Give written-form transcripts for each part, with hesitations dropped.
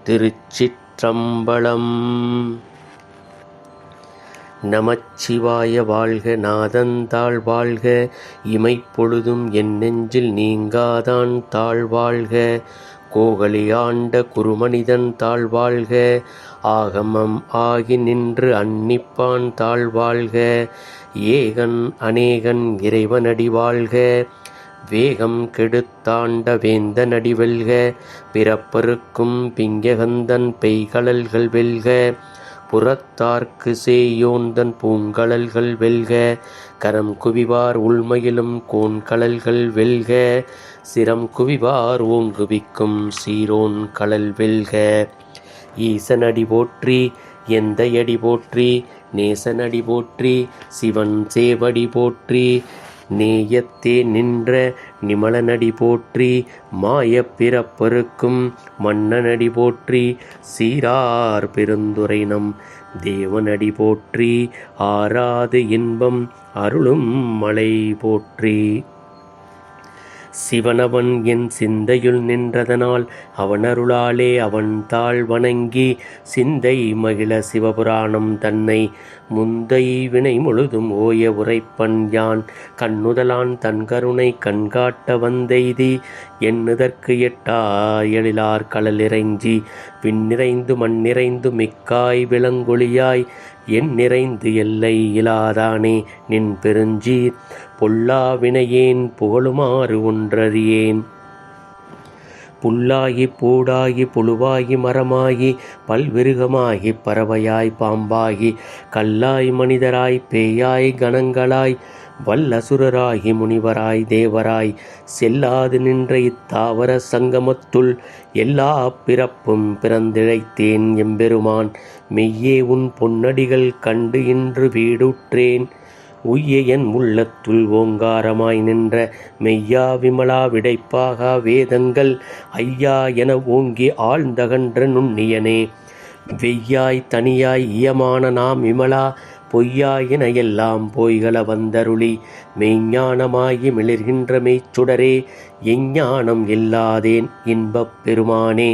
திருச்சிற்றம்பலம். நமச்சிவாய வாழ்க. நாதந்தாள் வாழ்க. இமைப்பொழுதும் என் நெஞ்சில் நீங்காதான் தாழ்வாழ்க. கோகலி ஆண்ட குருமனிதன் தாழ்வாழ்க. ஆகமம் ஆகி நின்று அன்னிப்பான் தாழ்வாழ்க. ஏகன் அநேகன் இறைவனடி வாழ்க. வேகம் கெடுத்தாண்ட வேந்தனடி வெல்க. பிறப்பருக்கும் பிங்ககந்தன் பெய்கழல்கள் வெல்க. புறத்தார்க்கு சேயோந்தன் பூங்கழல்கள் வெல்க. கரம் குவிவார் உள்மயிலும் கோன்கழல்கள் வெல்க. சிரம் குவிவார் ஓங்குவிக்கும் சீரோன் கழல் வெல்க. ஈசனடி போற்றி எந்தையடி போற்றி. நேசனடி போற்றி சிவன் சேவடி போற்றி. நேயத்தே நின்ற நிமலனடி போற்றி. மாயப் பிறப்பருக்கும் மன்னனடி போற்றி. சீரார் பெருந்துரை நம் தேவனடி போற்றி. ஆராது இன்பம் அருளும் மலை போற்றி. சிவனவன் என் சிந்தையுள் நின்றதனால் அவனருளாலே அவன் தாழ் வணங்கி சிந்தை மகிழ சிவபுராணம் தன்னை முந்தை வினை முழுதும் ஓய உரைப்பன் யான். கண்ணுதலான் தன் கருணை கண்காட்ட வந்தெய்தி எண்ணுதற்கு எட்டா எழிலார் கடல் இறைஞ்சி விண்ணிறைந்து மண்ணிறைந்து மிக்காய் விளங்கொழியாய் என் நிறைந்து எல்லை இலாதானே நின் பெருஞ்சீர். பொல்லா வினையேன் புகழுமாறு ஒன்றறியேன். புல்லாகி பூடாகி புழுவாகி மரமாகி பல்விருகமாகி பறவையாய் பாம்பாகி கல்லாய் மனிதராய் பேயாய் கணங்களாய் வல்லசுரராகி முனிவராய் தேவராய் செல்லாது நின்ற இத்தாவர சங்கமத்துள் எல்லா பிறப்பும் பிறந்திழைத்தேன் எம்பெருமான். மெய்யே உன் பொன்னடிகள் கண்டு இன்று வீடுற்றேன். உய்ய என் உள்ளத்துள் ஓங்காரமாய் நின்ற மெய்யா விமலா விடைப்பாகா வேதங்கள் ஐயா என ஓங்கி ஆழ்ந்தகன்ற நுண்ணியனே. வெய்யாய் தனியாய் இயமான நாம் விமலா பொய்யாயின எல்லாம் போய்கள வந்தருளி மெய்ஞானமாகி மிளிர்கின்ற மெய்ச்சுடரே. எஞ்ஞானம் இல்லாதேன் இன்பப் பெருமானே.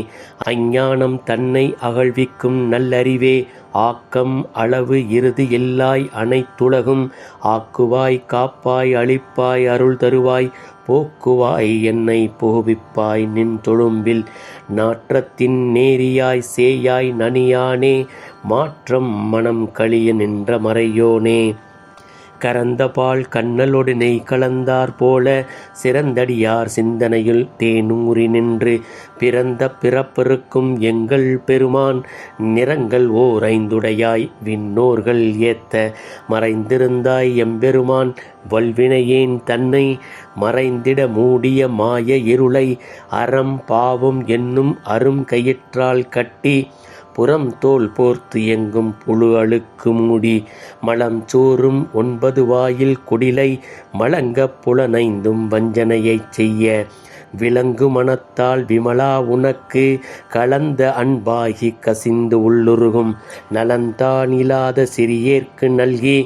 அஞ்ஞானம் தன்னை அகழ்விக்கும் நல்லறிவே. ஆக்கம் அளவு இறுதி எல்லாய் அனைத்துலகும் ஆக்குவாய் காப்பாய் அளிப்பாய் அருள் தருவாய் போக்குவாய் என்னை புகுவிப்பாய் நின் தொழும்பில். நாற்றத்தின் நேரியாய் சேயாய் நனியானே. மாற்றம் மனம் கழிய நின்ற மறையோனே. கரந்த பால் கண்ணலொடு நெய் கலந்தார் போல சிறந்தடியார் சிந்தனையுள் தேனூறி நின்று பிறந்த பிறப்பருக்கும் எங்கள் பெருமான். நிறங்கள் ஓர் ஐந்துடையாய் விண்ணோர்கள் ஏத்த மறைந்திருந்தாய் எம்பெருமான். வல்வினையேன் தன்னை மறைந்திட மூடிய மாய இருளை அறம் பாவம் என்னும் அரும் கயிற்றால் கட்டி புறம் தோல் போர்த்து எங்கும் புழு அழுக்கு மூடி மலம் சோறும் 9 வாயில் குடிலை மலங்க புலனைந்தும் வஞ்சனையைச் செய்ய விலங்கு மனத்தால் விமலா உனக்கு கலந்த அன்பாகி கசிந்து உள்ளுருகும் நலந்தானிலாத சிறியேற்கு நல்கி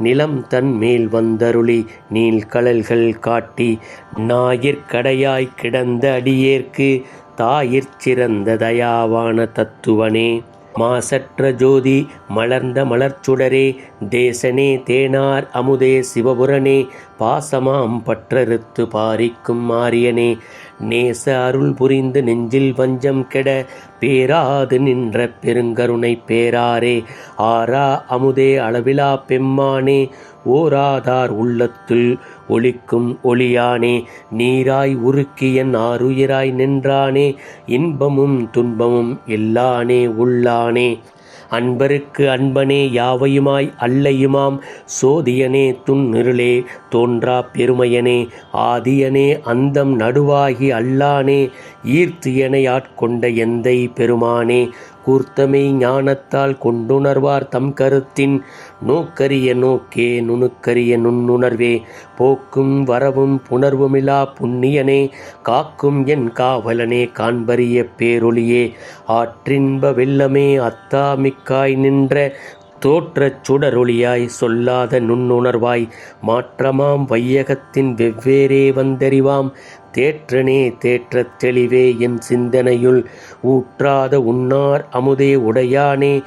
நிலம் தன் மேல் வந்தருளி நீள்கழல்கள் காட்டி ஞாயிற்கடையாய் கிடந்த அடியேற்கு தாயிற் சிறந்த தயாவான தத்துவனே. மாசற்ற ஜோதி மலர்ந்த மலர்ச்சுடரே. தேசனே தேனார் அமுதே சிவபுரனே. பாசமாம் பற்றறுத்து பாரிக்கும் மாரியனே. நேச அருள் புரிந்து நெஞ்சில் வஞ்சம் கெட பேராது நின்ற பெருங்கருணை பேராரே. ஆரா அமுதே அளவிலா பெம்மானே. ஓராதார் உள்ளத்துள் ஒளிக்கும் ஒளியானே. நீராய் உருக்கியன் ஆருயிராய் நின்றானே. இன்பமும் துன்பமும் எல்லானே உள்ளானே. அன்பருக்கு அன்பனே யாவையுமாய் அல்லையுமாம் சோதியனே துன்னிருளே தோன்றா பெருமையனே. ஆதியனே அந்தம் நடுவாகி அல்லானே. ஈர்த்தியனை ஆட்கொண்ட எந்தை பெருமானே. கூர்த்தமை ஞானத்தால் கொண்டுணர்வார் தம் கருத்தின் நோக்கரிய நோக்கே நுணுக்கரிய நுண்ணுணர்வே. போக்கும் வரவும் புணர்வுமிலா புண்ணியனே. காக்கும் என் காவலனே காண்பரிய பேரொளியே. ஆற்றின்ப வெள்ளமே அத்தா மிக்காய் நின்ற தோற்றச் சுடரொளியாய் சொல்லாத நுண்ணுணர்வாய் மாற்றமாம் வையகத்தின் வெவ்வேறே வந்தறிவாம் தேற்றனே தேற்றத் தெளிவே என் சிந்தனையுள் ஊற்றாத உன்னார் அமுதே உடையானே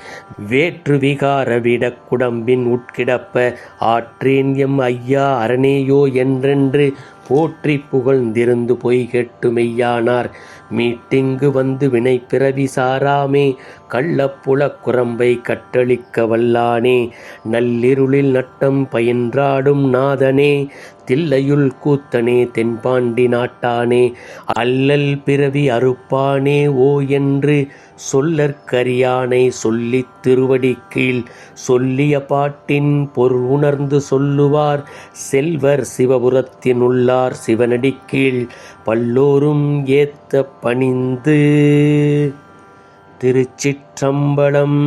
வேற்று விகார விடக் குடம்பின் உட்கிடப்ப ஆற்றேன் எம் ஐயா அரணேயோ என்றென்று போற்றி புகழ்ந்திருந்து பொய்கெட்டு மெய்யானார் மீட்டிங்கு வந்து வினை பிறவி சாராமே கள்ளப்புலக் குரம்பை கட்டளிக்க வல்லானே நள்ளிருளில் நட்டம் பயின்றாடும் நாதனே தில்லையுள் கூத்தனே தென்பாண்டி நாட்டானே அல்லல் பிறவி அறுப்பானே ஓ என்று சொல்லற்கரியானை சொல்லித் திருவடி கீழ் சொல்லிய பாட்டின் பொருளுணர்ந்து சொல்லுவார் செல்வர் சிவபுரத்தினுள்ளார் சிவனடி கீழ் பல்லோரும் ஏத்த பணிந்து. திருச்சிற்றம்பலம்.